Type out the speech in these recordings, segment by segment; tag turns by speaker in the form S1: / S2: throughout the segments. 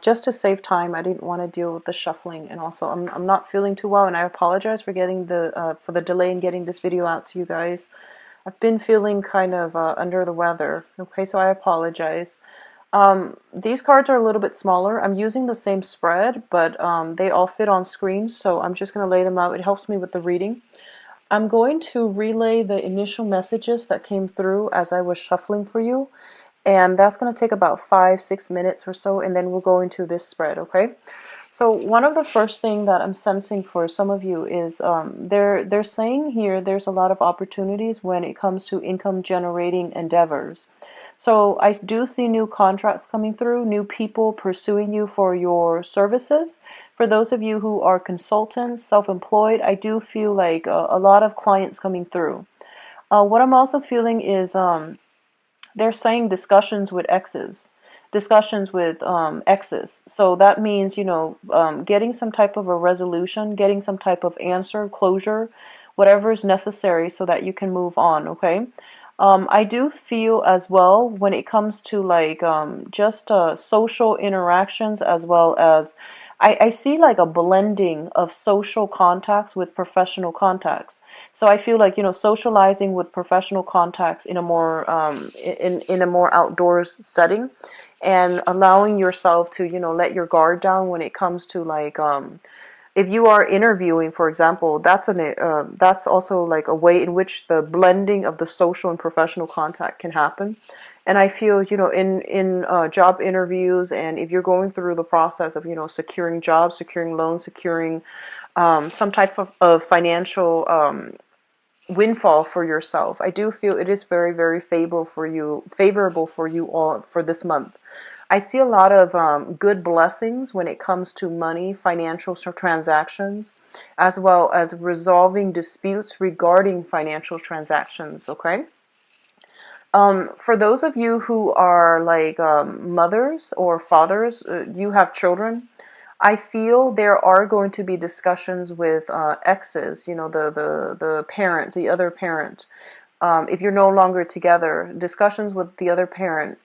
S1: just to save time, I didn't want to deal with the shuffling, and also I'm not feeling too well, and I apologize for getting the delay in getting this video out to you guys. I've been feeling kind of under the weather. Okay, so I apologize. These cards are a little bit smaller. I'm using the same spread, but they all fit on screen, so I'm just going to lay them out. It helps me with the reading. I'm going to relay the initial messages that came through as I was shuffling for you, and that's going to take about 5-6 minutes or so, and then we'll go into this spread, okay? So one of the first thing that I'm sensing for some of you is they're saying here there's a lot of opportunities when it comes to income generating endeavors. So I do see new contracts coming through, new people pursuing you for your services. For those of you who are consultants, self-employed, I do feel like a lot of clients coming through. What I'm also feeling is they're saying discussions with exes. Discussions with exes. So that means, getting some type of a resolution, getting some type of answer, closure, whatever is necessary so that you can move on, okay? I do feel as well when it comes to like just social interactions, as well as I see like a blending of social contacts with professional contacts. So I feel like, socializing with professional contacts in a more in a more outdoors setting, and allowing yourself to, let your guard down when it comes to like if you are interviewing, for example, that's also like a way in which the blending of the social and professional contact can happen. And I feel, in job interviews, and if you're going through the process of, securing jobs, securing loans, securing some type of financial windfall for yourself, I do feel it is very, very favorable for you all for this month. I see a lot of good blessings when it comes to money, financial transactions, as well as resolving disputes regarding financial transactions, okay? For those of you who are like mothers or fathers, you have children, I feel there are going to be discussions with exes, the parent, the other parent. If you're no longer together, discussions with the other parent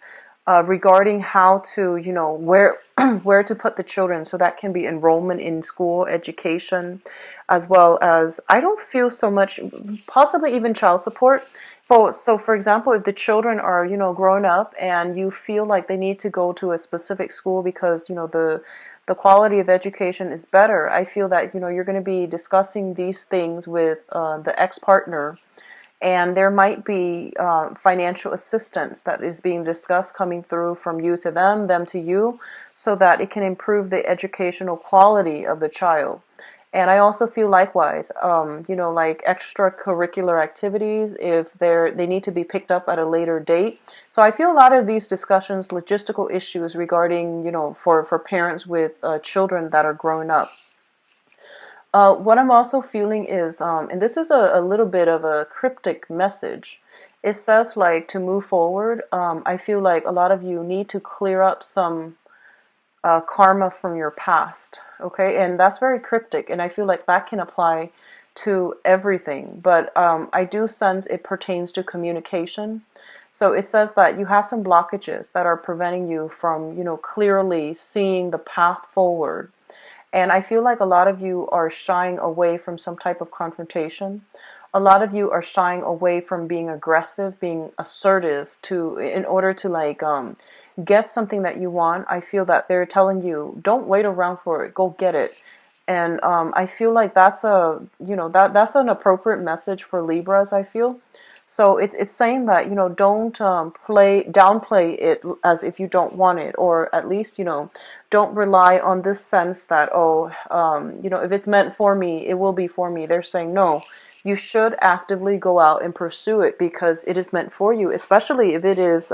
S1: regarding how to, where where to put the children. So that can be enrollment in school, education, as well as, I don't feel so much, possibly even child support. So for example, if the children are, grown up and you feel like they need to go to a specific school because, the quality of education is better, I feel that, you're going to be discussing these things with the ex-partner, and there might be financial assistance that is being discussed coming through from you to them, them to you, so that it can improve the educational quality of the child. And I also feel likewise, like extracurricular activities, if they need to be picked up at a later date. So I feel a lot of these discussions, logistical issues regarding, for parents with children that are growing up. What I'm also feeling is, and this is a little bit of a cryptic message. It says like to move forward. I feel like a lot of you need to clear up some karma from your past. Okay, and that's very cryptic, and I feel like that can apply to everything. But I do sense it pertains to communication. So it says that you have some blockages that are preventing you from, clearly seeing the path forward. And I feel like a lot of you are shying away from some type of confrontation. A lot of you are shying away from being aggressive, being assertive in order to like get something that you want. I feel that they're telling you, don't wait around for it, go get it. And I feel like that's that's an appropriate message for Libras, I feel. So it's saying that, don't downplay it as if you don't want it, or at least, don't rely on this sense that, oh, if it's meant for me, it will be for me. They're saying, no, you should actively go out and pursue it because it is meant for you, especially if it is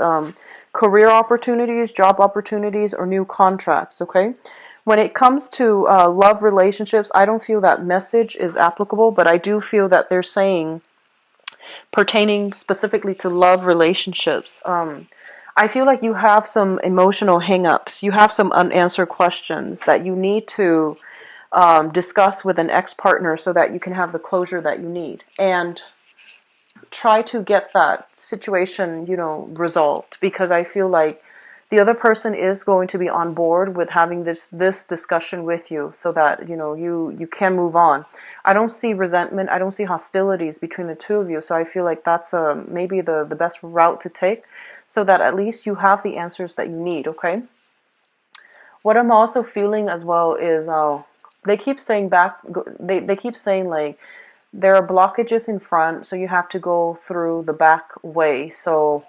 S1: career opportunities, job opportunities, or new contracts, okay? When it comes to love relationships, I don't feel that message is applicable, but I do feel that they're saying, pertaining specifically to love relationships, I feel like you have some emotional hangups. You have some unanswered questions that you need to discuss with an ex-partner so that you can have the closure that you need. And try to get that situation, resolved, because I feel like the other person is going to be on board with having this discussion with you, so that you can move on. I don't see resentment, I don't see hostilities between the two of you, so I feel like that's maybe the best route to take, so that at least you have the answers that you need. Okay, what I'm also feeling as well is they keep saying they keep saying like there are blockages in front, so you have to go through the back way. So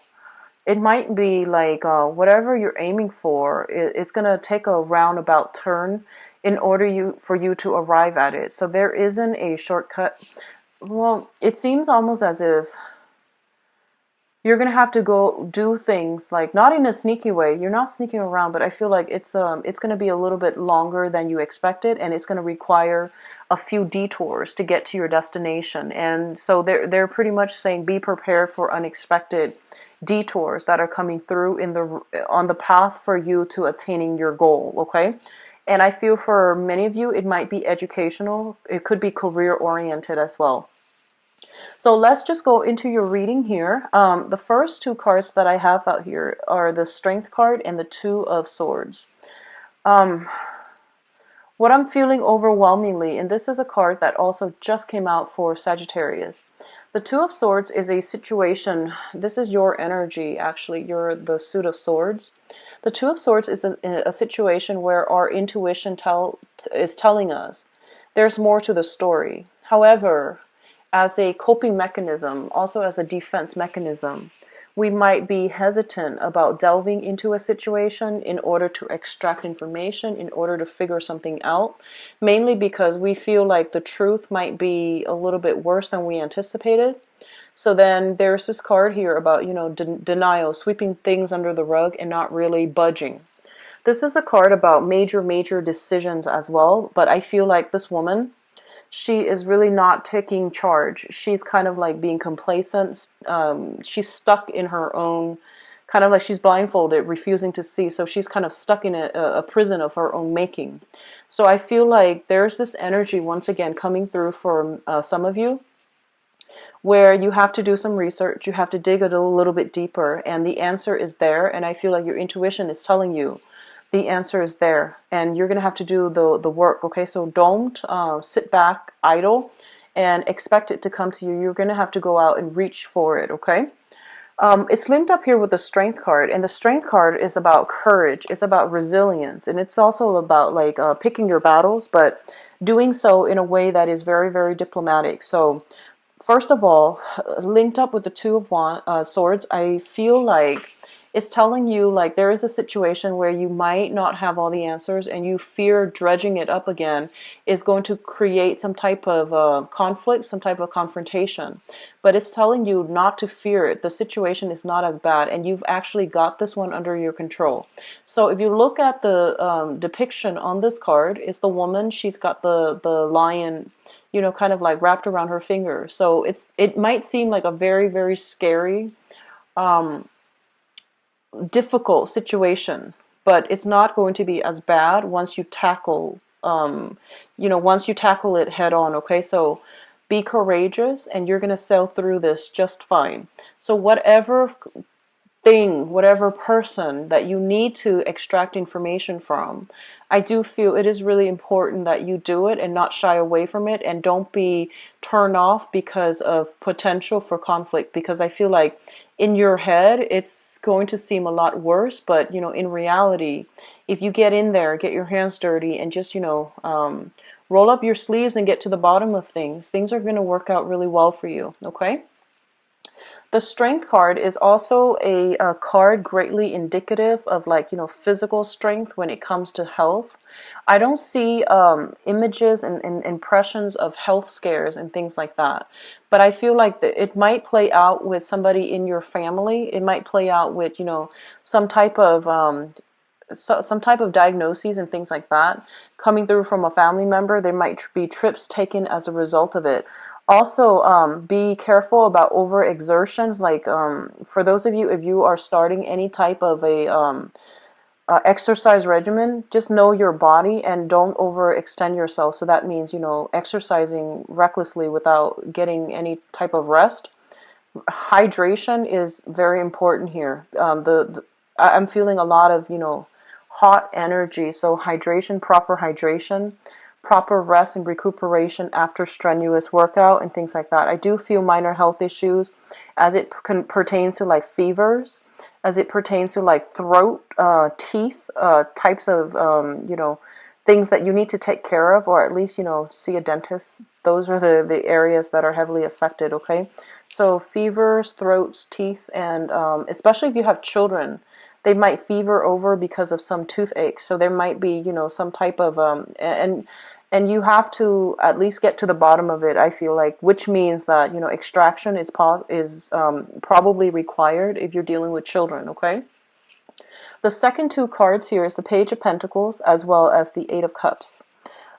S1: it might be like whatever you're aiming for, it's going to take a roundabout turn in order for you to arrive at it. So there isn't a shortcut. Well, it seems almost as if you're going to have to go do things, like not in a sneaky way. You're not sneaking around, but I feel like it's going to be a little bit longer than you expected, and it's going to require a few detours to get to your destination. And so they're pretty much saying be prepared for unexpected detours that are coming through on the path for you to attaining your goal. Okay, and I feel for many of you it might be educational, it could be career oriented as well. So let's just go into your reading here. The first two cards that I have out here are the Strength card and the Two of Swords. Um, what I'm feeling overwhelmingly, and this is a card that also just came out for Sagittarius. The Two of Swords is a situation, this is your energy actually, you're the Suit of Swords. The Two of Swords is a situation where our intuition is telling us there's more to the story. However, as a coping mechanism, also as a defense mechanism, we might be hesitant about delving into a situation in order to extract information, in order to figure something out, mainly because we feel like the truth might be a little bit worse than we anticipated. So then there's this card here about, denial, sweeping things under the rug and not really budging. This is a card about major decisions as well, but I feel like this woman, she is really not taking charge. She's kind of like being complacent. She's stuck in her own, kind of like she's blindfolded, refusing to see. So she's kind of stuck in a prison of her own making. So I feel like there's this energy once again coming through for some of you, where you have to do some research, you have to dig a little bit deeper, and the answer is there. And I feel like your intuition is telling you the answer is there, and you're going to have to do the work. Okay, so don't sit back idle and expect it to come to you. You're going to have to go out and reach for it. Okay, it's linked up here with the Strength card, and the Strength card is about courage, it's about resilience, and it's also about like picking your battles, but doing so in a way that is very diplomatic. So first of all, linked up with the Two of Swords, I feel like it's telling you like there is a situation where you might not have all the answers, and you fear dredging it up again is going to create some type of conflict, some type of confrontation. But it's telling you not to fear it. The situation is not as bad, and you've actually got this one under your control. So if you look at the depiction on this card, it's the woman. She's got the lion, kind of like wrapped around her finger. So it might seem like a very scary, difficult situation, but it's not going to be as bad once you tackle, once you tackle it head on. Okay, so be courageous, and you're going to sail through this just fine. So whatever thing, whatever person that you need to extract information from, I do feel it is really important that you do it and not shy away from it, and don't be turned off because of potential for conflict, because I feel like in your head it's going to seem a lot worse, but in reality, if you get in there, get your hands dirty, and just roll up your sleeves and get to the bottom of things are going to work out really well for you. Okay, the Strength card is also a card greatly indicative of like, physical strength when it comes to health. I don't see images and impressions of health scares and things like that. But I feel like it might play out with somebody in your family. It might play out with, some type of some type of diagnoses and things like that coming through from a family member. There might be trips taken as a result of it. Also, be careful about overexertions. Like for those of you, if you are starting any type of a exercise regimen, just know your body and don't overextend yourself. So that means, exercising recklessly without getting any type of rest. Hydration is very important here. I'm feeling a lot of, hot energy. So hydration, proper rest and recuperation after strenuous workout and things like that. I do feel minor health issues as it pertains to like fevers, as it pertains to like throat, teeth, types of, things that you need to take care of, or at least, see a dentist. Those are the areas that are heavily affected, okay? So fevers, throats, teeth, and especially if you have children, they might fever over because of some toothache. So there might be, some type of and you have to at least get to the bottom of it. I feel like, which means that extraction is probably required if you're dealing with children. Okay. The second two cards here is the Page of Pentacles as well as the Eight of Cups.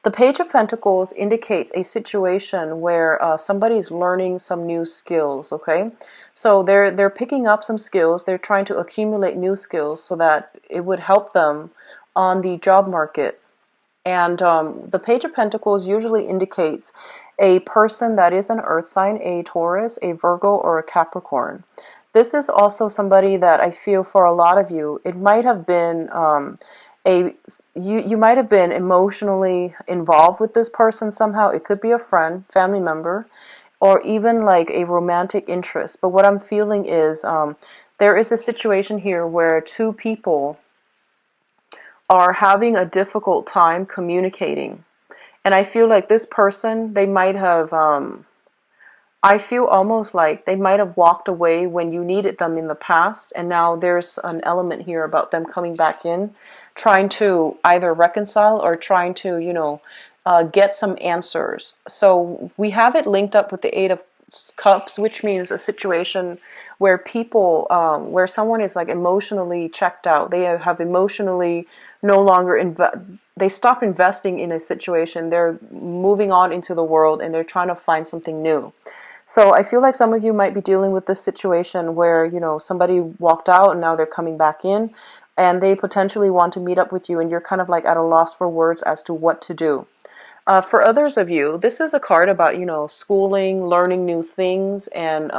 S1: The Page of Pentacles indicates a situation where somebody's learning some new skills, okay? So they're picking up some skills. They're trying to accumulate new skills so that it would help them on the job market. And the Page of Pentacles usually indicates a person that is an earth sign, a Taurus, a Virgo, or a Capricorn. This is also somebody that I feel for a lot of you, it might have been you might have been emotionally involved with this person somehow. It could be a friend, family member, or even like a romantic interest. But what I'm feeling is there is a situation here where two people are having a difficult time communicating. And I feel like this person, they might have, I feel almost like they might have walked away when you needed them in the past. And now there's an element here about them coming back in, trying to either reconcile or trying to, get some answers. So we have it linked up with the Eight of Cups, which means a situation where people, where someone is like emotionally checked out. They have emotionally no longer they stop investing in a situation. They're moving on into the world and they're trying to find something new. So I feel like some of you might be dealing with this situation where, somebody walked out and now they're coming back in and they potentially want to meet up with you and you're kind of like at a loss for words as to what to do. For others of you, this is a card about, schooling, learning new things, and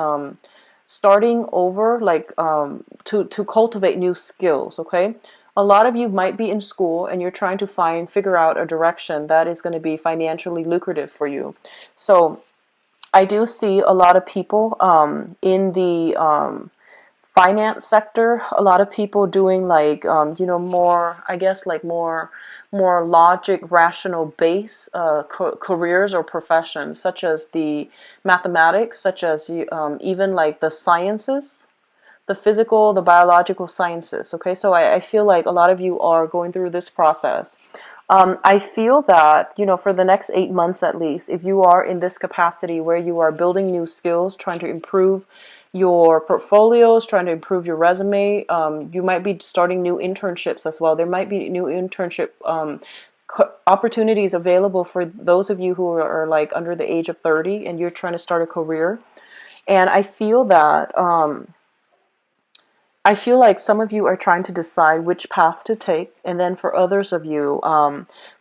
S1: starting over, like to cultivate new skills, okay? A lot of you might be in school and you're trying to figure out a direction that is going to be financially lucrative for you. So I do see a lot of people in the finance sector, a lot of people doing like more, I guess, like more logic, rational base careers or professions, such as the mathematics, such as even like the sciences, the physical, the biological sciences. Okay, so I feel like a lot of you are going through this process. I feel that, for the next 8 months at least, if you are in this capacity where you are building new skills, trying to improve your portfolios, trying to improve your resume, you might be starting new internships as well. There might be new internship opportunities available for those of you who are like under the age of 30 and you're trying to start a career. And I feel that I feel like some of you are trying to decide which path to take, and then for others of you,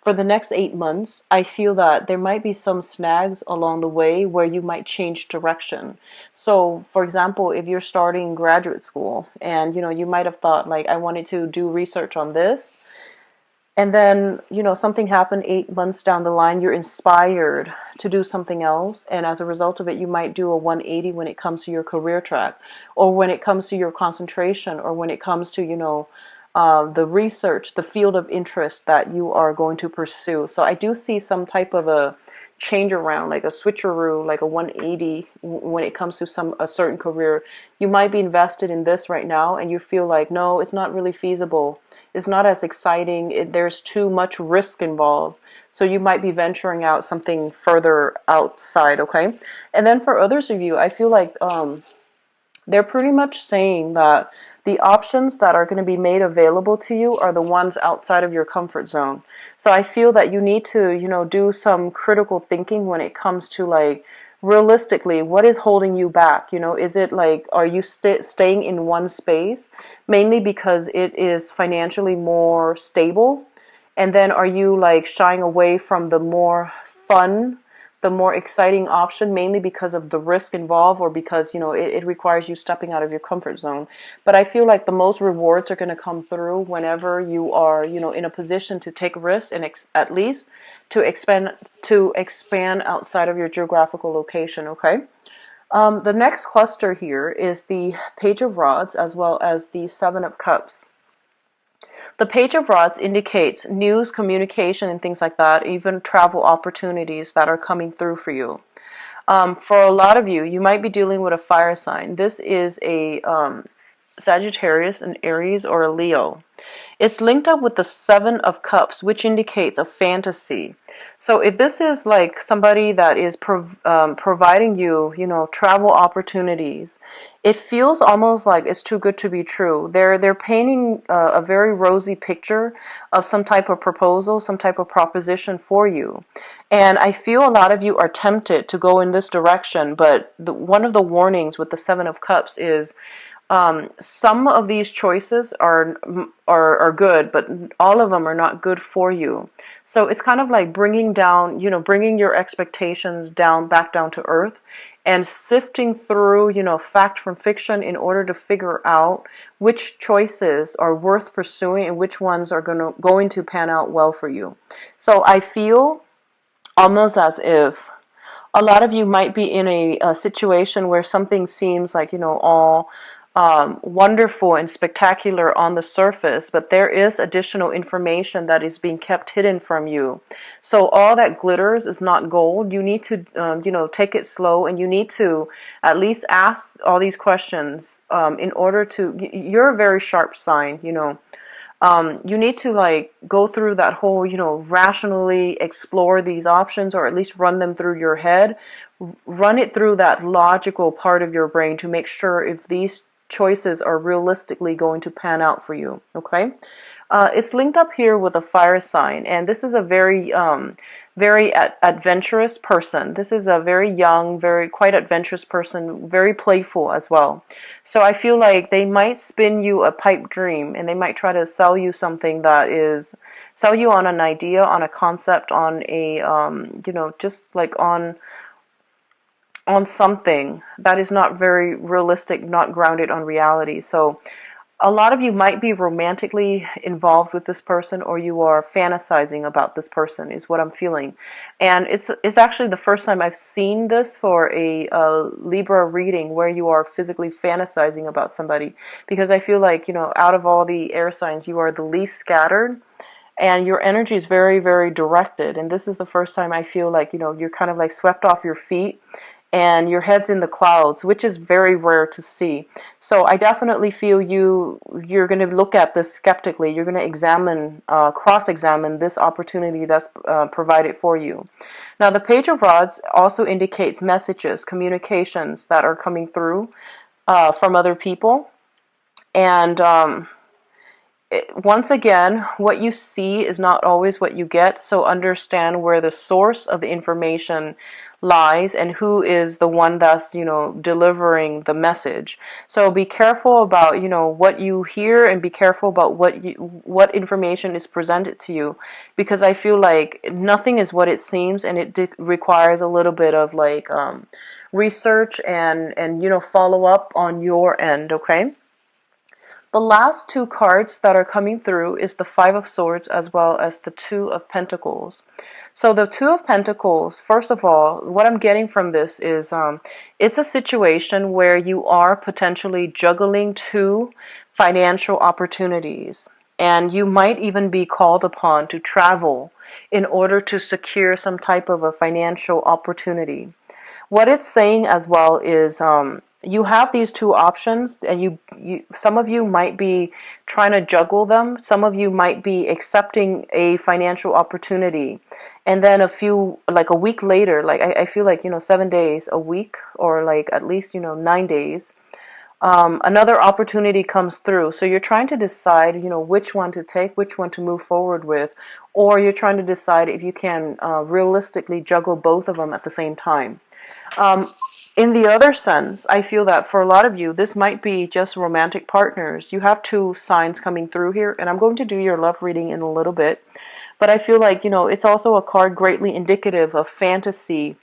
S1: for the next 8 months, I feel that there might be some snags along the way where you might change direction. So, for example, if you're starting graduate school, and you might have thought like, I wanted to do research on this, and then, something happened 8 months down the line, you're inspired to do something else. And as a result of it, you might do a 180 when it comes to your career track, or when it comes to your concentration, or when it comes to, the research, the field of interest that you are going to pursue. So I do see some type of a change around, like a switcheroo, like a 180 when it comes to a certain career. You might be invested in this right now and you feel like, no, it's not really feasible. It's not as exciting. There's too much risk involved. So you might be venturing out something further outside, okay? And then for others of you, I feel like they're pretty much saying that the options that are going to be made available to you are the ones outside of your comfort zone. So I feel that you need to, do some critical thinking when it comes to like, realistically, what is holding you back? Is it like, are you staying in one space mainly because it is financially more stable? And then are you like shying away from the more fun, the more exciting option, mainly because of the risk involved, or because, you know, it requires you stepping out of your comfort zone. But I feel like the most rewards are going to come through whenever you are, you know, in a position to take risks and at least to expand outside of your geographical location. Okay. The next cluster here is the Page of Rods as well as the Seven of Cups. The Page of Rods indicates news, communication, and things like that, even travel opportunities that are coming through for you. For a lot of you, you might be dealing with a fire sign. This is a Sagittarius, an Aries, or a Leo. It's linked up with the Seven of Cups, which indicates a fantasy. So if this is like somebody that is providing you, you know, travel opportunities, it feels almost like it's too good to be true. They're painting a very rosy picture of some type of proposal, some type of proposition for you. And I feel a lot of you are tempted to go in this direction, but one of the warnings with the Seven of Cups is some of these choices are good, but all of them are not good for you. So it's kind of like bringing down, you know, bringing your expectations down, back down to earth, and sifting through, you know, fact from fiction in order to figure out which choices are worth pursuing and which ones are going to pan out well for you. So I feel almost as if a lot of you might be in a situation where something seems like, you know, all wonderful and spectacular on the surface, but there is additional information that is being kept hidden from you. So all that glitters is not gold. You need to, you know, take it slow, and you need to at least ask all these questions in order to. You're a very sharp sign, you know. You need to like go through that whole, you know, rationally explore these options, or at least run them through your head, run it through that logical part of your brain to make sure if these choices are realistically going to pan out for you. Okay. It's linked up here with a fire sign, and this is a very adventurous person. This is a very young, very quite adventurous person, very playful as well. So I feel like they might spin you a pipe dream, and they might try to sell you something that is, sell you on an idea, on a concept, on a, you know, just like on something that is not very realistic, not grounded on reality. So a lot of you might be romantically involved with this person, or you are fantasizing about this person, is what I'm feeling. And it's actually the first time I've seen this for a Libra reading where you are physically fantasizing about somebody, because I feel like, you know, out of all the air signs, you are the least scattered, and your energy is very, very directed. And this is the first time I feel like, you know, you're kind of like swept off your feet and your head's in the clouds, which is very rare to see. So I definitely feel you're going to look at this skeptically. You're going to examine, cross-examine this opportunity that's provided for you. Now, the Page of Rods also indicates messages, communications that are coming through from other people. And once again, what you see is not always what you get, so understand where the source of the information lies and who is the one that's, you know, delivering the message. So be careful about, you know, what you hear, and be careful about what information is presented to you, because I feel like nothing is what it seems, and it requires a little bit of like research and you know, follow up on your end. Okay. The last two cards that are coming through is the Five of Swords as well as the Two of Pentacles. So the Two of Pentacles, first of all, what I'm getting from this is it's a situation where you are potentially juggling two financial opportunities. And you might even be called upon to travel in order to secure some type of a financial opportunity. What it's saying as well is you have these two options, and some of you might be trying to juggle them. Some of you might be accepting a financial opportunity, and then like a week later, like I feel like, you know, 7 days, a week, or like at least, you know, 9 days, another opportunity comes through. So you're trying to decide, you know, which one to take, which one to move forward with, or you're trying to decide if you can realistically juggle both of them at the same time. In the other sense, I feel that for a lot of you, this might be just romantic partners. You have two signs coming through here, and I'm going to do your love reading in a little bit. But I feel like, you know, it's also a card greatly indicative of fantasy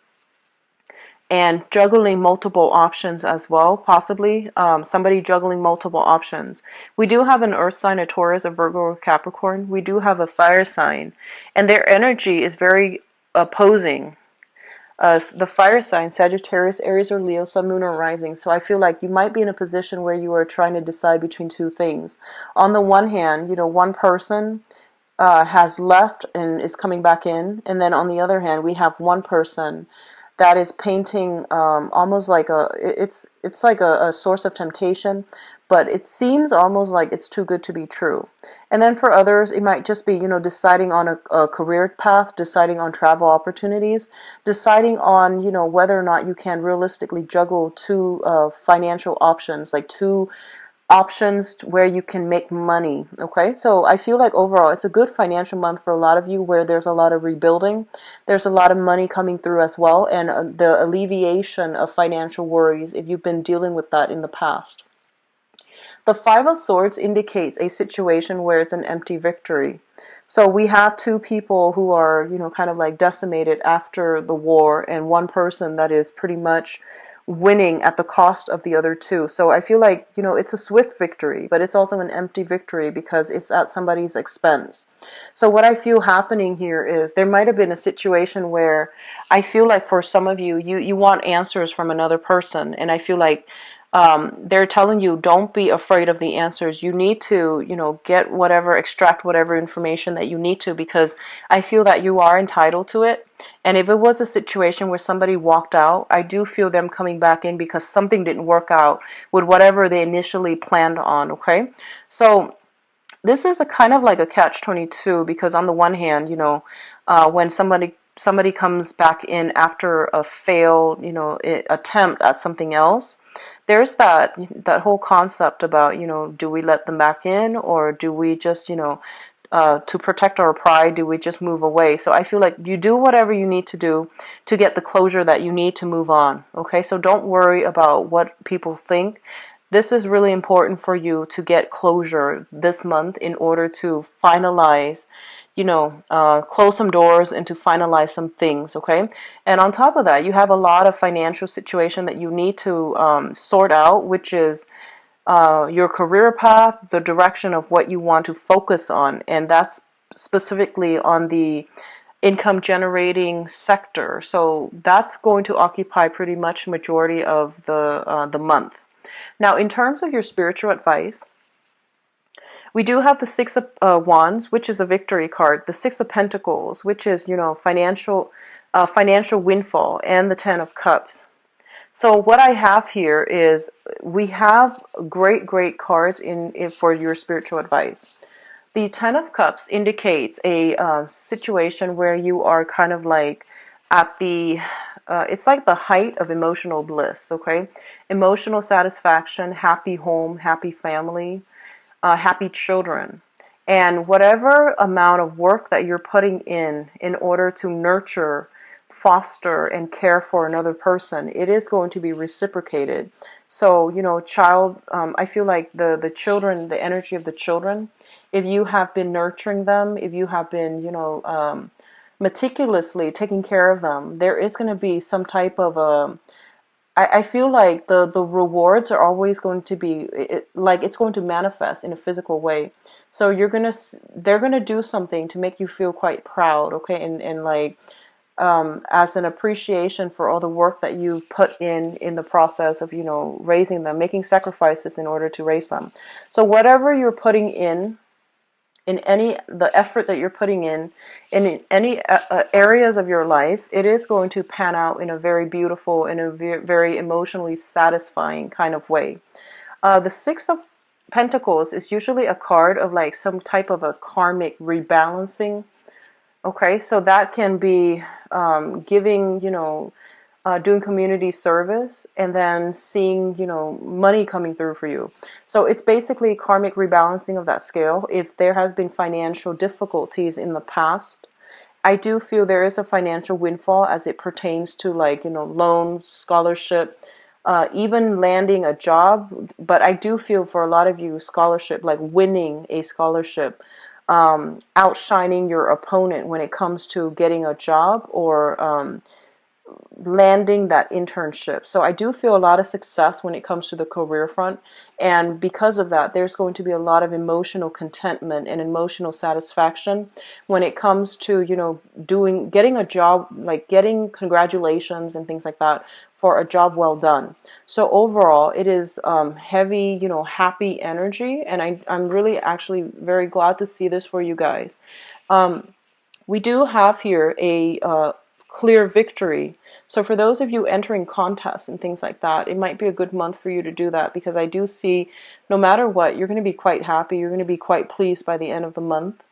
S1: and juggling multiple options as well, possibly somebody juggling multiple options. We do have an earth sign, a Taurus, a Virgo, or Capricorn. We do have a fire sign, and their energy is very opposing. The fire sign, Sagittarius, Aries, or Leo, Sun, Moon, or Rising. So I feel like you might be in a position where you are trying to decide between two things. On the one hand, one person has left and is coming back in, and then on the other hand, we have one person that is painting almost like it's like a source of temptation, but it seems almost like it's too good to be true. And then for others, it might just be deciding on a career path, deciding on travel opportunities, deciding on whether or not you can realistically juggle two financial options, like two options where you can make money. Okay, so I feel like overall it's a good financial month for a lot of you, where there's a lot of rebuilding, there's a lot of money coming through as well, and the alleviation of financial worries if you've been dealing with that in the past. The Five of Swords indicates a situation where it's an empty victory. So we have two people who are, kind of like decimated after the war, and one person that is pretty much winning at the cost of the other two. So I feel like, it's a swift victory, but it's also an empty victory because it's at somebody's expense. So what I feel happening here is there might have been a situation where I feel like for some of you, you want answers from another person, and I feel like they're telling you, don't be afraid of the answers. You need to, extract whatever information that you need to, because I feel that you are entitled to it. And if it was a situation where somebody walked out, I do feel them coming back in because something didn't work out with whatever they initially planned on, okay? So this is a kind of like a catch-22, because on the one hand, when somebody comes back in after a failed, attempt at something else, there's that whole concept about, do we let them back in, or do we just, to protect our pride, do we just move away? So I feel like you do whatever you need to do to get the closure that you need to move on. Okay, so don't worry about what people think. This is really important for you to get closure this month in order to finalize, close some doors and to finalize some things, okay? And on top of that, you have a lot of financial situation that you need to sort out, which is your career path, the direction of what you want to focus on, and that's specifically on the income generating sector. So that's going to occupy pretty much majority of the month. Now, in terms of your spiritual advice, we do have the Six of Wands, which is a victory card, the Six of Pentacles, which is, financial windfall, and the Ten of Cups. So what I have here is we have great cards in for your spiritual advice. The Ten of Cups indicates a situation where you are kind of like at the, it's like the height of emotional bliss, okay? Emotional satisfaction, happy home, happy family, happy children. And whatever amount of work that you're putting in order to nurture, foster, and care for another person, it is going to be reciprocated. So, I feel like the children, the energy of the children, if you have been nurturing them, if you have been, meticulously taking care of them, there is going to be some type of I feel like the rewards are always going to be like it's going to manifest in a physical way. So they're gonna do something to make you feel quite proud, okay, and like as an appreciation for all the work that you put in the process of raising them, making sacrifices in order to raise them. So whatever you're putting in any the effort that you're putting in any areas of your life, it is going to pan out in a very beautiful, in a very emotionally satisfying kind of way. The Six of Pentacles is usually a card of like some type of a karmic rebalancing. Okay, so that can be giving, doing community service, and then seeing, money coming through for you. So it's basically karmic rebalancing of that scale. If there has been financial difficulties in the past, I do feel there is a financial windfall as it pertains to like, loans, scholarship, even landing a job. But I do feel for a lot of you, scholarship, like winning a scholarship, outshining your opponent when it comes to getting a job, or landing that internship. So I do feel a lot of success when it comes to the career front. And because of that, there's going to be a lot of emotional contentment and emotional satisfaction when it comes to, you know, getting a job, like getting congratulations and things like that for a job well done. So overall, it is heavy, you know, happy energy. And I'm really actually very glad to see this for you guys. We do have here a clear victory. So for those of you entering contests and things like that, it might be a good month for you to do that, because I do see no matter what, you're going to be quite happy. You're going to be quite pleased by the end of the month.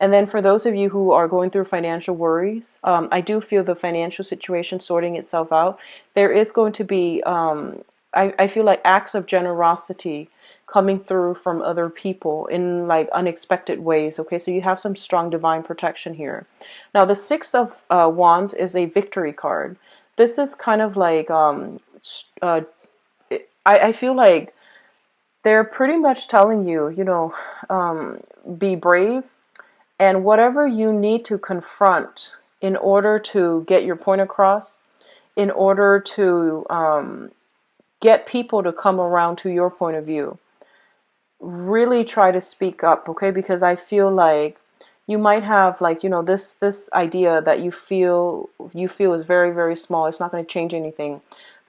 S1: And then for those of you who are going through financial worries, I do feel the financial situation sorting itself out. There is going to be, I feel like acts of generosity coming through from other people in like unexpected ways. Okay, so you have some strong divine protection here. Now the Six of Wands is a victory card. This is kind of like I feel like they're pretty much telling you, you know, be brave, and whatever you need to confront in order to get your point across, in order to get people to come around to your point of view, really try to speak up, okay? Because I feel like you might have, like, you know, this idea that you feel is very, very small. It's not going to change anything.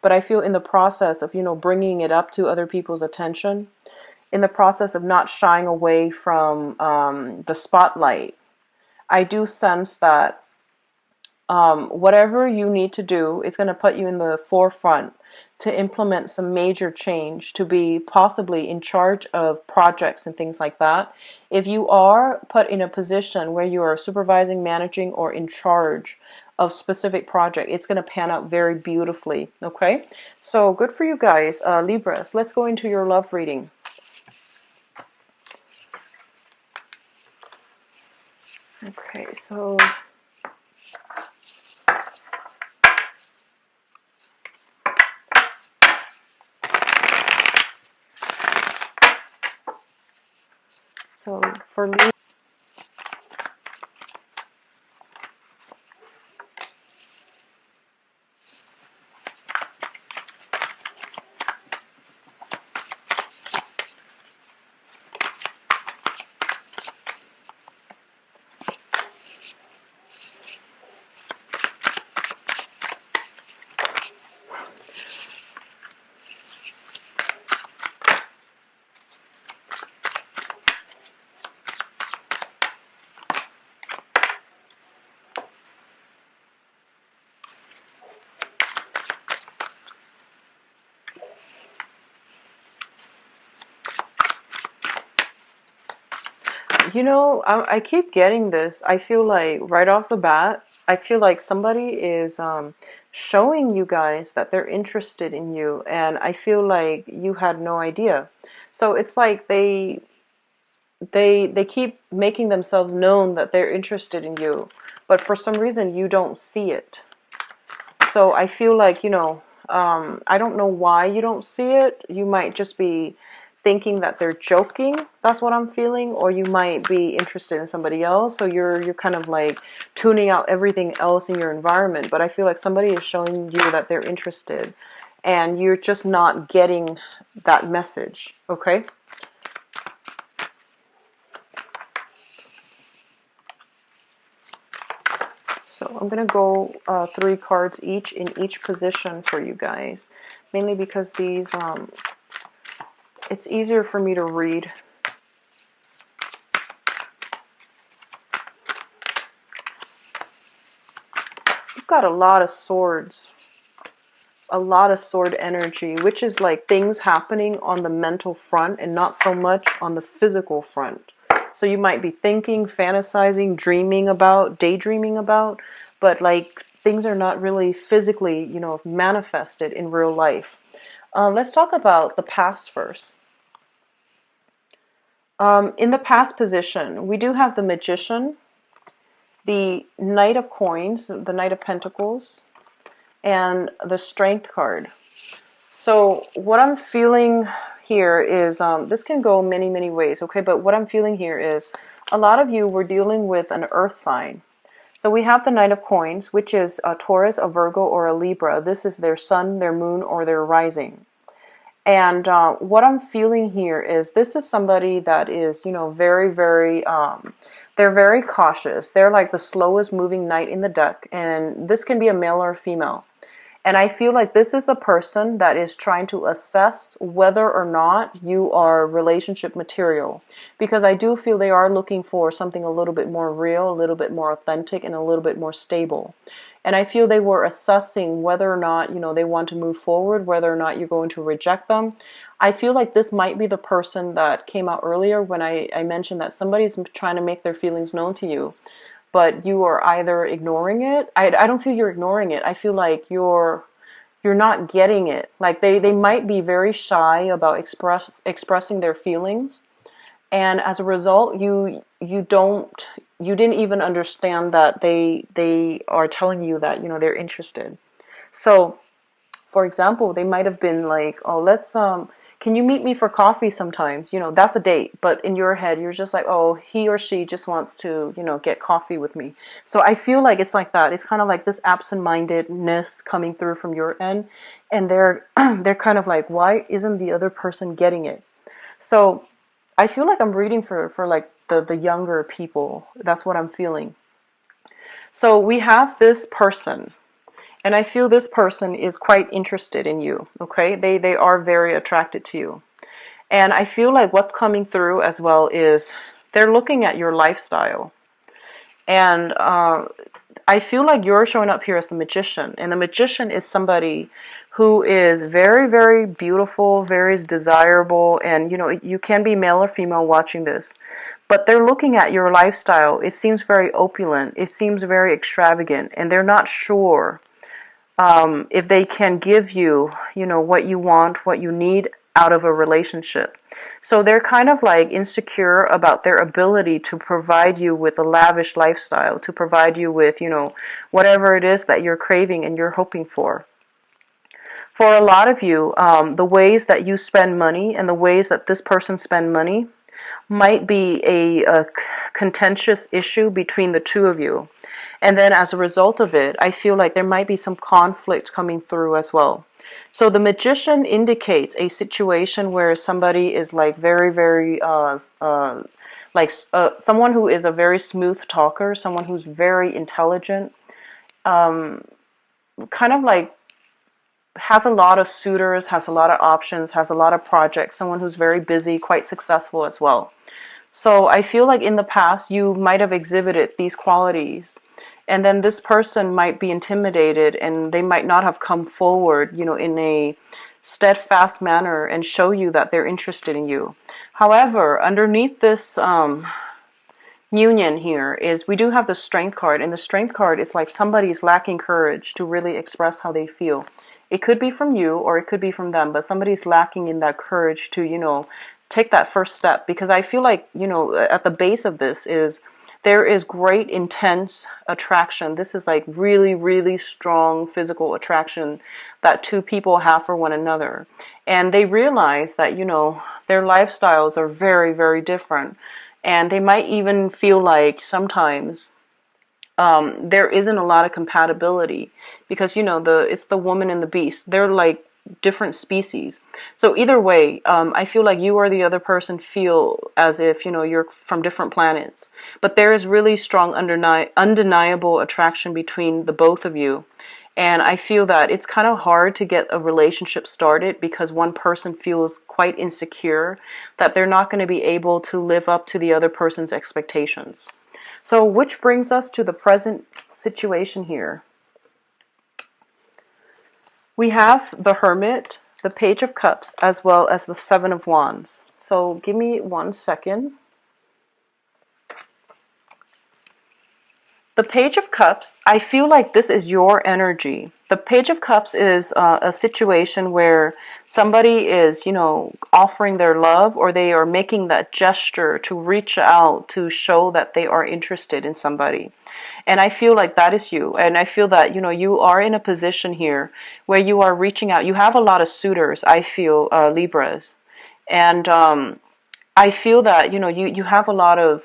S1: But I feel in the process of, you know, bringing it up to other people's attention, in the process of not shying away from the spotlight, I do sense that whatever you need to do, it's going to put you in the forefront to implement some major change, to be possibly in charge of projects and things like that. If you are put in a position where you are supervising, managing, or in charge of specific project, it's going to pan out very beautifully. Okay, so good for you guys, Libras. Let's go into your love reading. Okay, so for Libra, you know, I keep getting this. I feel like right off the bat, I feel like somebody is showing you guys that they're interested in you, and I feel like you had no idea. So it's like they keep making themselves known that they're interested in you, but for some reason you don't see it. So I feel like, you know, I don't know why you don't see it. You might just be thinking that they're joking. That's what I'm feeling. Or you might be interested in somebody else. So you're kind of like tuning out everything else in your environment. But I feel like somebody is showing you that they're interested, and you're just not getting that message. Okay? So I'm going to go 3 cards each in each position for you guys. Mainly because these, it's easier for me to read. You've got a lot of swords. A lot of sword energy, which is like things happening on the mental front and not so much on the physical front. So you might be thinking, fantasizing, dreaming about, daydreaming about, but like things are not really physically, you know, manifested in real life. Let's talk about the past first. In the past position, we do have the Magician, the Knight of Coins, the Knight of Pentacles, and the Strength card. So what I'm feeling here is, this can go many, many ways, okay? But what I'm feeling here is a lot of you were dealing with an earth sign. So we have the Knight of Coins, which is a Taurus, a Virgo, or a Libra. This is their sun, their moon, or their rising. And what I'm feeling here is this is somebody that is, you know, they're very cautious. They're like the slowest moving knight in the deck. And this can be a male or a female. And I feel like this is a person that is trying to assess whether or not you are relationship material. Because I do feel they are looking for something a little bit more real, a little bit more authentic, and a little bit more stable. And I feel they were assessing whether or not, you know, they want to move forward, whether or not you're going to reject them. I feel like this might be the person that came out earlier when I mentioned that somebody's trying to make their feelings known to you, but you are either ignoring it. I don't feel you're ignoring it. I feel like you're not getting it. Like they might be very shy about expressing their feelings. And as a result, you didn't even understand that they are telling you that, you know, they're interested. So, for example, they might have been like, "Oh, let's can you meet me for coffee sometimes?" You know, that's a date. But in your head, you're just like, "Oh, he or she just wants to, you know, get coffee with me." So I feel like it's like that. It's kind of like this absent-mindedness coming through from your end, and they're they're kind of like, "Why isn't the other person getting it?" So I feel like I'm reading for like the younger people. That's what I'm feeling. So we have this person, and I feel this person is quite interested in you, okay? They are very attracted to you. And I feel like what's coming through as well is they're looking at your lifestyle. And I feel like you're showing up here as the magician. And the magician is somebody who is very, very beautiful, very desirable. And, you know, you can be male or female watching this. But they're looking at your lifestyle. It seems very opulent. It seems very extravagant. And they're not sure if they can give you, you know, what you want, what you need out of a relationship. So they're kind of like insecure about their ability to provide you with a lavish lifestyle, to provide you with, you know, whatever it is that you're craving and you're hoping for. For a lot of you, the ways that you spend money and the ways that this person spend money might be a contentious issue between the two of you. And then as a result of it, I feel like there might be some conflict coming through as well. So the magician indicates a situation where somebody is like very, very, someone who is a very smooth talker, someone who's very intelligent, kind of like has a lot of suitors, has a lot of options, has a lot of projects, someone who's very busy, quite successful as well. So I feel like in the past you might have exhibited these qualities, and then this person might be intimidated and they might not have come forward, you know, in a steadfast manner and show you that they're interested in you. However, underneath this union here is we do have the Strength card, and the Strength card is like somebody's lacking courage to really express how they feel. It could be from you or it could be from them, but somebody's lacking in that courage to, you know, take that first step. Because I feel like, you know, at the base of this is there is great intense attraction. This is like really, really strong physical attraction that two people have for one another. And they realize that, you know, their lifestyles are very, very different. And they might even feel like sometimes there isn't a lot of compatibility because, you know, it's the woman and the beast. They're like different species. So either way, I feel like you or the other person feel as if, you know, you're from different planets. But there is really strong undeniable attraction between the both of you. And I feel that it's kind of hard to get a relationship started because one person feels quite insecure that they're not going to be able to live up to the other person's expectations. So which brings us to the present situation here. We have the Hermit, the Page of Cups, as well as the Seven of Wands. So give me 1 second. The Page of Cups, I feel like this is your energy. The Page of Cups is a situation where somebody is, you know, offering their love, or they are making that gesture to reach out to show that they are interested in somebody. And I feel like that is you. And I feel that, you know, you are in a position here where you are reaching out. You have a lot of suitors, I feel, Libras. And I feel that, you know, you have a lot of,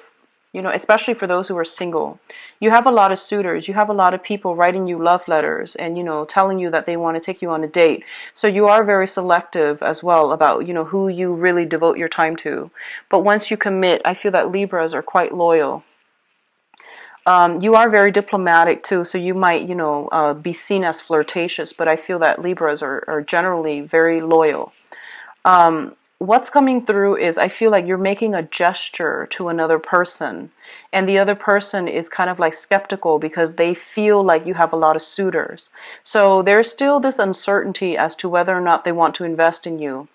S1: you know, especially for those who are single. You have a lot of suitors. You have a lot of people writing you love letters and, you know, telling you that they want to take you on a date. So you are very selective as well about, you know, who you really devote your time to. But once you commit, I feel that Libras are quite loyal. You are very diplomatic too, so you might, you know, be seen as flirtatious, but I feel that Libras are generally very loyal. What's coming through is I feel like you're making a gesture to another person, and the other person is kind of like skeptical because they feel like you have a lot of suitors. So there's still this uncertainty as to whether or not they want to invest in you.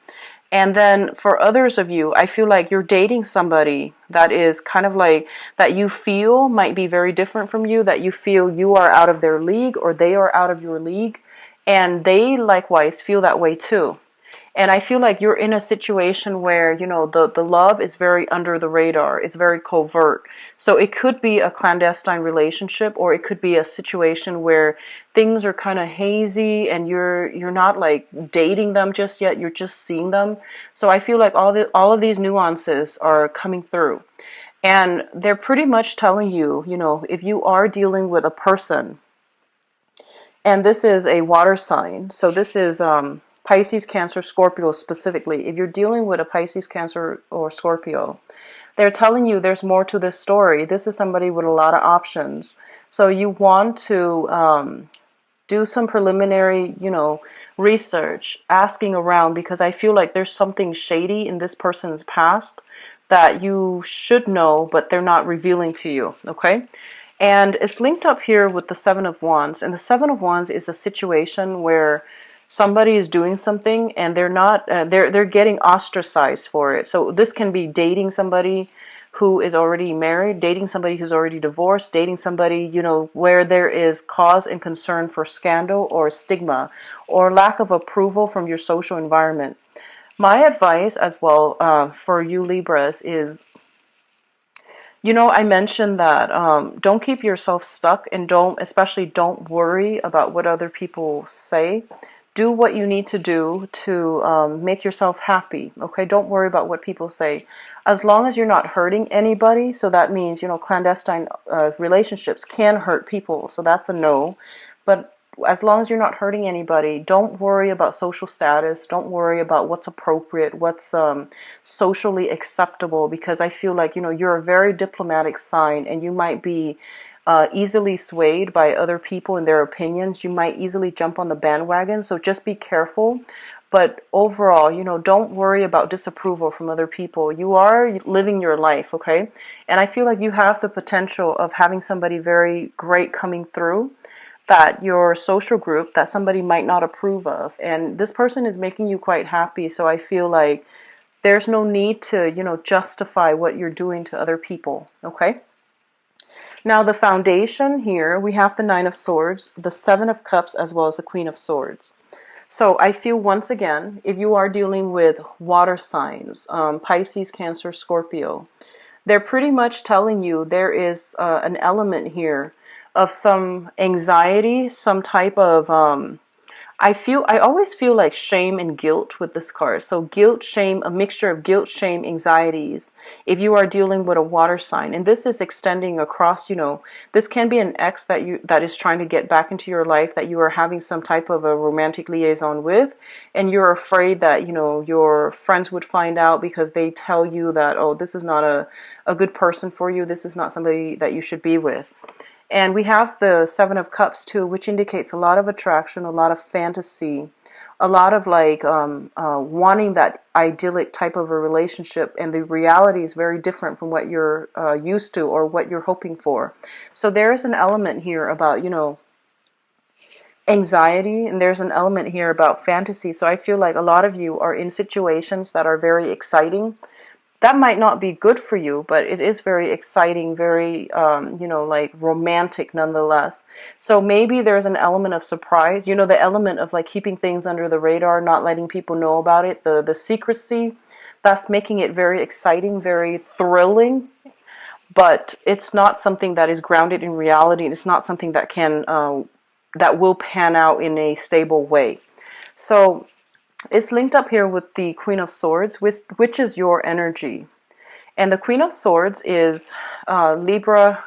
S1: And then for others of you, I feel like you're dating somebody that is kind of like that you feel might be very different from you, that you feel you are out of their league or they are out of your league, and they likewise feel that way too. And I feel like you're in a situation where, you know, the love is very under the radar. It's very covert. So it could be a clandestine relationship, or it could be a situation where things are kind of hazy and you're not like dating them just yet. You're just seeing them. So I feel like all of these nuances are coming through. And they're pretty much telling you, you know, if you are dealing with a person, and this is a water sign. So this is Pisces, Cancer, Scorpio specifically. If you're dealing with a Pisces, Cancer, or Scorpio, they're telling you there's more to this story. This is somebody with a lot of options. So you want to do some preliminary, you know, research, asking around, because I feel like there's something shady in this person's past that you should know, but they're not revealing to you, okay? And it's linked up here with the Seven of Wands. And the Seven of Wands is a situation where somebody is doing something and they're not, they're getting ostracized for it. So this can be dating somebody who is already married, dating somebody who's already divorced, dating somebody, you know, where there is cause and concern for scandal or stigma or lack of approval from your social environment. My advice as well for you Libras is, you know, I mentioned that don't keep yourself stuck, and especially don't worry about what other people say. Do what you need to do to make yourself happy, okay? Don't worry about what people say. As long as you're not hurting anybody, so that means, you know, clandestine relationships can hurt people, so that's a no. But as long as you're not hurting anybody, don't worry about social status. Don't worry about what's appropriate, what's socially acceptable, because I feel like, you know, you're a very diplomatic sign and you might be easily swayed by other people and their opinions. You might easily jump on the bandwagon, so just be careful. But overall, you know, don't worry about disapproval from other people. You are living your life, okay? And I feel like you have the potential of having somebody very great coming through, that your social group that somebody might not approve of, and this person is making you quite happy. So I feel like there's no need to, you know, justify what you're doing to other people, okay? Now the foundation here, we have the Nine of Swords, the Seven of Cups, as well as the Queen of Swords. So I feel once again, if you are dealing with water signs, Pisces, Cancer, Scorpio, they're pretty much telling you there is an element here of some anxiety, some type of I always feel like shame and guilt with this card. So guilt, shame, a mixture of guilt, shame, anxieties. If you are dealing with a water sign, and this is extending across, you know, this can be an ex that is trying to get back into your life, that you are having some type of a romantic liaison with, and you're afraid that, you know, your friends would find out because they tell you that, oh, this is not a good person for you. This is not somebody that you should be with. And we have the Seven of Cups too, which indicates a lot of attraction, a lot of fantasy, a lot of like wanting that idyllic type of a relationship. And the reality is very different from what you're used to or what you're hoping for. So there's an element here about, you know, anxiety, and there's an element here about fantasy. So I feel like a lot of you are in situations that are very exciting. That might not be good for you, but it is very exciting, very, you know, like romantic nonetheless. So maybe there's an element of surprise, you know, the element of like keeping things under the radar, not letting people know about it, the secrecy, that's making it very exciting, very thrilling, but it's not something that is grounded in reality. It's not something that that will pan out in a stable way. So it's linked up here with the Queen of Swords, which is your energy. And the Queen of Swords is Libra,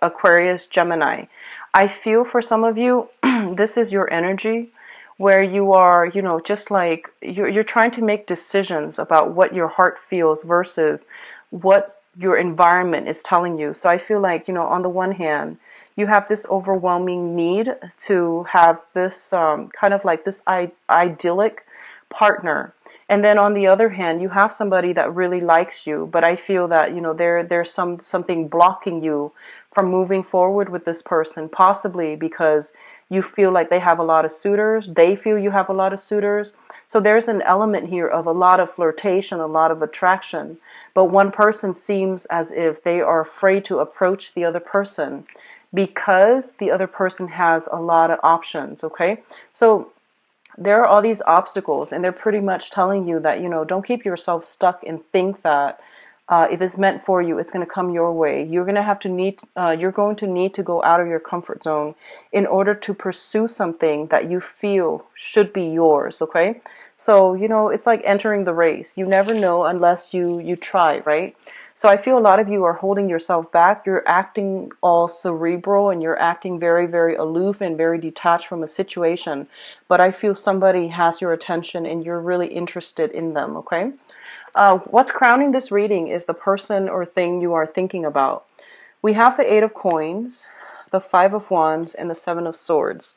S1: Aquarius, Gemini. I feel for some of you, this is your energy where you are, you know, just like you're trying to make decisions about what your heart feels versus what your environment is telling you. So I feel like, you know, on the one hand, you have this overwhelming need to have this kind of like this idyllic partner. And then on the other hand, you have somebody that really likes you, but I feel that, you know, there's something blocking you from moving forward with this person, possibly because you feel like they have a lot of suitors, they feel you have a lot of suitors. So there's an element here of a lot of flirtation, a lot of attraction, but one person seems as if they are afraid to approach the other person because the other person has a lot of options, okay? So there are all these obstacles, and they're pretty much telling you that, you know, don't keep yourself stuck and think that if it's meant for you, it's going to come your way. You're going to have to you're going to need to go out of your comfort zone in order to pursue something that you feel should be yours, okay? So, you know, it's like entering the race. You never know unless you try, right? So I feel a lot of you are holding yourself back. You're acting all cerebral and you're acting very, very aloof and very detached from a situation. But I feel somebody has your attention and you're really interested in them, okay? What's crowning this reading is the person or thing you are thinking about. We have the Eight of Coins, the Five of Wands, and the Seven of Swords.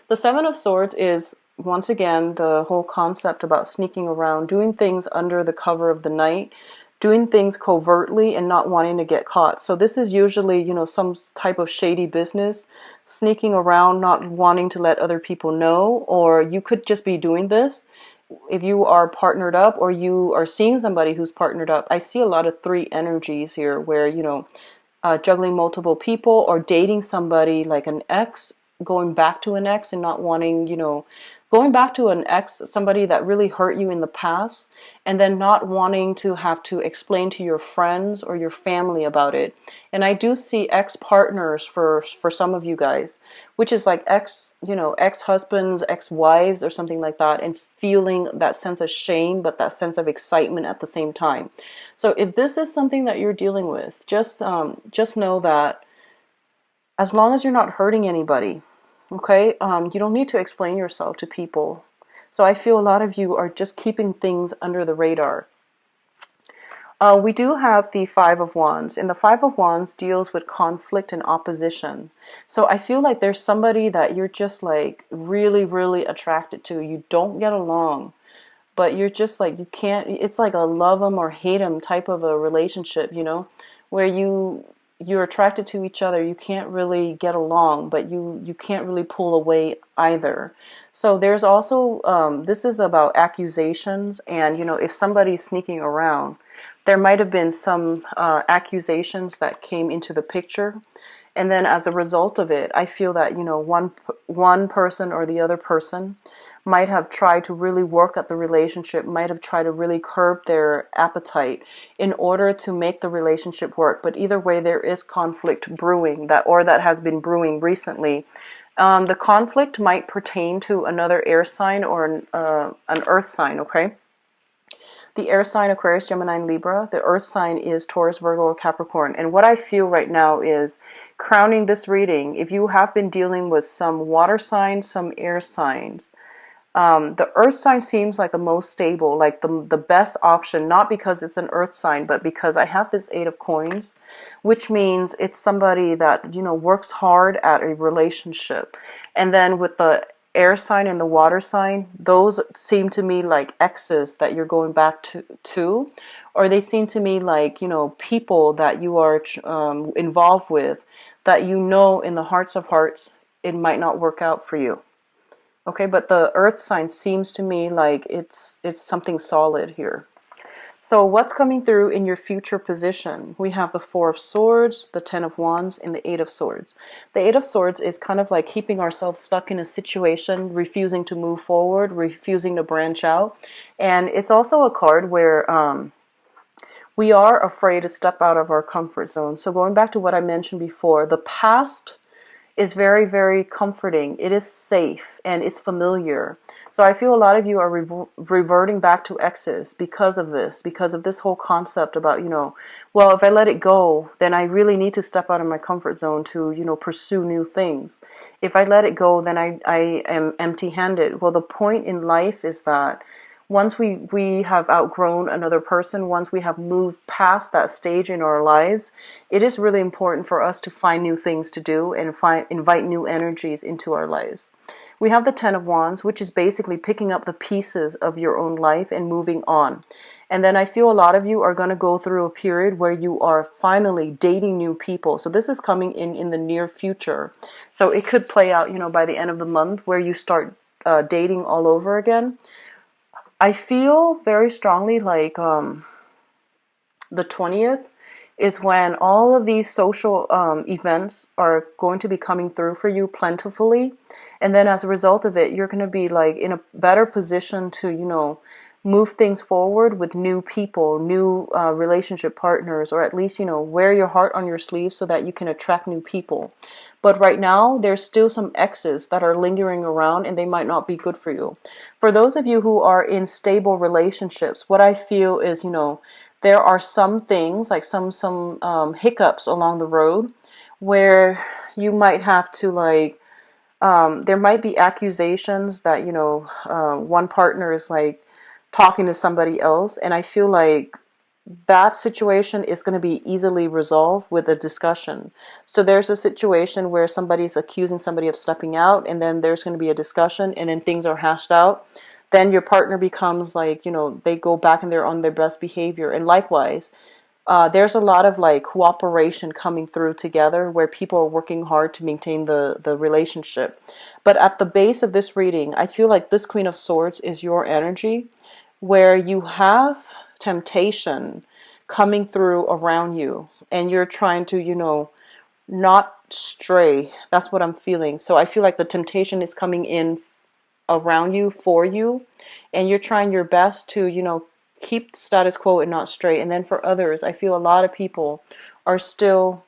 S1: The Seven of Swords is, once again, the whole concept about sneaking around, doing things under the cover of the night, doing things covertly and not wanting to get caught. So this is usually, you know, some type of shady business, sneaking around, not wanting to let other people know, or you could just be doing this if you are partnered up or you are seeing somebody who's partnered up. I see a lot of three energies here where, you know, juggling multiple people or dating somebody like an ex, going back to an ex and not wanting, you know, going back to an ex, somebody that really hurt you in the past, and then not wanting to have to explain to your friends or your family about it. And I do see ex-partners for some of you guys, which is like you know, ex-husbands, ex-wives or something like that, and feeling that sense of shame, but that sense of excitement at the same time. So if this is something that you're dealing with, just know that as long as you're not hurting anybody, okay, you don't need to explain yourself to people. So I feel a lot of you are just keeping things under the radar. We do have the Five of Wands, and the Five of Wands deals with conflict and opposition. So I feel like there's somebody that you're just like really, really attracted to. You don't get along, but you're just like, you can't, it's like a love them or hate them type of a relationship, you know, where you're attracted to each other. You can't really get along, but you can't really pull away either. So there's also, this is about accusations, and, you know, if somebody's sneaking around, there might have been some accusations that came into the picture. And then as a result of it, I feel that, you know, one person or the other person might have tried to really work at the relationship, might have tried to really curb their appetite in order to make the relationship work. But either way, there is conflict brewing, that has been brewing recently. The conflict might pertain to another air sign or an earth sign, okay? The air sign, Aquarius, Gemini, and Libra. The earth sign is Taurus, Virgo, or Capricorn. And what I feel right now is, crowning this reading, if you have been dealing with some water signs, some air signs, the earth sign seems like the most stable, like the best option, not because it's an earth sign, but because I have this Eight of Coins, which means it's somebody that, you know, works hard at a relationship. And then with the air sign and the water sign, those seem to me like exes that you're going back to, or they seem to me like, you know, people that you are involved with that, you know, in the hearts of hearts, it might not work out for you. Okay, but the earth sign seems to me like it's something solid here. So what's coming through in your future position? We have the Four of Swords, the Ten of Wands, and the Eight of Swords. The Eight of Swords is kind of like keeping ourselves stuck in a situation, refusing to move forward, refusing to branch out. And it's also a card where we are afraid to step out of our comfort zone. So going back to what I mentioned before, the past is very, very comforting. It is safe and it's familiar. So I feel a lot of you are reverting back to exes because of this whole concept about, well, if I let it go, then I really need to step out of my comfort zone to, pursue new things. If I let it go, then I am empty-handed. Well, the point in life is that once we have outgrown another person, once we have moved past that stage in our lives, it is really important for us to find new things to do and invite new energies into our lives. We have the Ten of Wands, which is basically picking up the pieces of your own life and moving on. And then I feel a lot of you are going to go through a period where you are finally dating new people. So this is coming in the near future. So it could play out, by the end of the month where you start dating all over again. I feel very strongly like the 20th is when all of these social events are going to be coming through for you plentifully. And then as a result of it, you're going to be like in a better position to, move things forward with new people, new relationship partners, or at least, wear your heart on your sleeve so that you can attract new people. But right now, there's still some exes that are lingering around and they might not be good for you. For those of you who are in stable relationships, what I feel is, there are some things like some hiccups along the road where you might have to like there might be accusations that one partner is like talking to somebody else, and I feel like that situation is going to be easily resolved with a discussion. So there's a situation where somebody's accusing somebody of stepping out, and then there's going to be a discussion, and then things are hashed out. Then your partner becomes like, they go back and they're on their best behavior. And likewise, there's a lot of like cooperation coming through together where people are working hard to maintain the relationship. But at the base of this reading, I feel like this Queen of Swords is your energy where you have temptation coming through around you and you're trying to, not stray. That's what I'm feeling. So I feel like the temptation is coming in around you, for you, and you're trying your best to, keep the status quo and not stray. And then for others, I feel a lot of people are still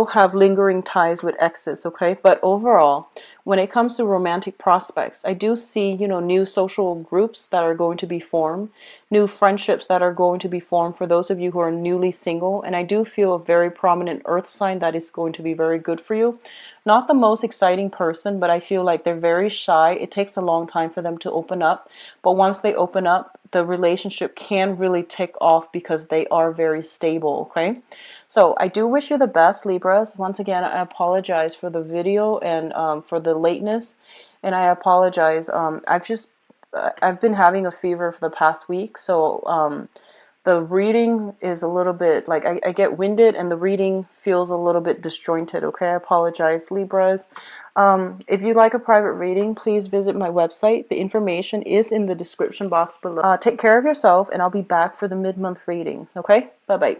S1: have lingering ties with exes, okay? But overall, when it comes to romantic prospects, I do see, new social groups that are going to be formed, new friendships that are going to be formed for those of you who are newly single, and I do feel a very prominent earth sign that is going to be very good for you. Not the most exciting person, but I feel like they're very shy. It takes a long time for them to open up, but once they open up, the relationship can really take off because they are very stable, okay? So I do wish you the best, Libras. Once again, I apologize for the video and for the lateness, and I apologize. I've been having a fever for the past week, so the reading is a little bit like I get winded, and the reading feels a little bit disjointed. Okay, I apologize, Libras. If you'd like a private reading, please visit my website. The information is in the description box below. Take care of yourself, and I'll be back for the mid-month reading. Okay, bye bye.